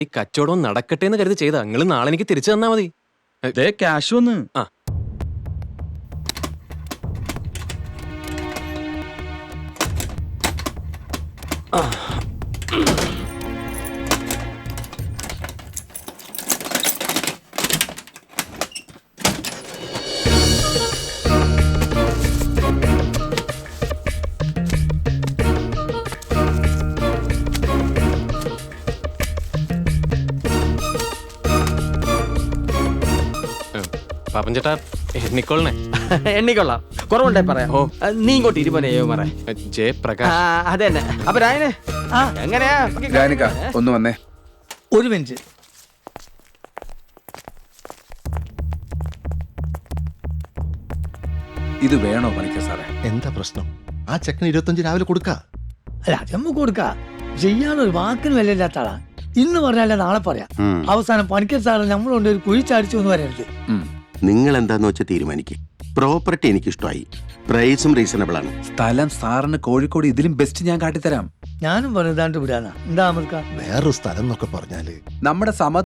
ഈ കച്ചവടം നടക്കട്ടെ എന്ന് കരുതി ചെയ്താ. നിങ്ങൾ നാളെ എനിക്ക് തിരിച്ചു തന്നാ മതി. ക്യാഷ് വന്ന്. ആ പാപ്പൻ ചേട്ടാ എണ്ണിക്കോളണേ. എണ്ണിക്കൊള്ളാം, കുറവുണ്ടേ പറയാം. ഓ. നീ ഇങ്ങോട്ട് ഇരുപനയോ മറേ. ജയപ്രകാശ്. അതന്നെ. അപ്പൊ രായനെ എങ്ങനെയാ ജാനിക ഒന്ന് വന്നേ. ഒരു മിനിറ്റ്. ഇത് വേണോ പണിക്കർ സാറേ? എന്താ പ്രശ്നം? ആ ചെക്കന് 25 രാവിലെ കൊടുക്ക. അല്ല അത് നമുക്ക് കൊടുക്കാം. ചെയ്യാനൊരു വാക്കിന് വിലയില്ലാത്ത ആളാ. ഇന്ന് പറഞ്ഞാലേ നാളെ പറയാം. അവസാനം പണിക്കർ സാറ് നമ്മളോണ്ട് ഒരു കുഴി ചാടിച്ചു എന്ന് പറയരുത്. നിങ്ങൾ എന്താന്ന് വെച്ചാൽ തീരുമാനിക്കും. പ്രോപ്പർട്ടി എനിക്ക് ഇഷ്ടമായി, പ്രൈസും റീസണബിൾ ആണ്. സ്ഥലം സാറിന് കോഴിക്കോട് ഇതിലും ബെസ്റ്റ് ഞാൻ കാട്ടിത്തരാം. ഞാനും പറഞ്ഞതാണ്ട് വിടാനാ. എന്താ നമുക്ക് വേറൊരു സ്ഥലം എന്നൊക്കെ പറഞ്ഞാല് നമ്മുടെ സമ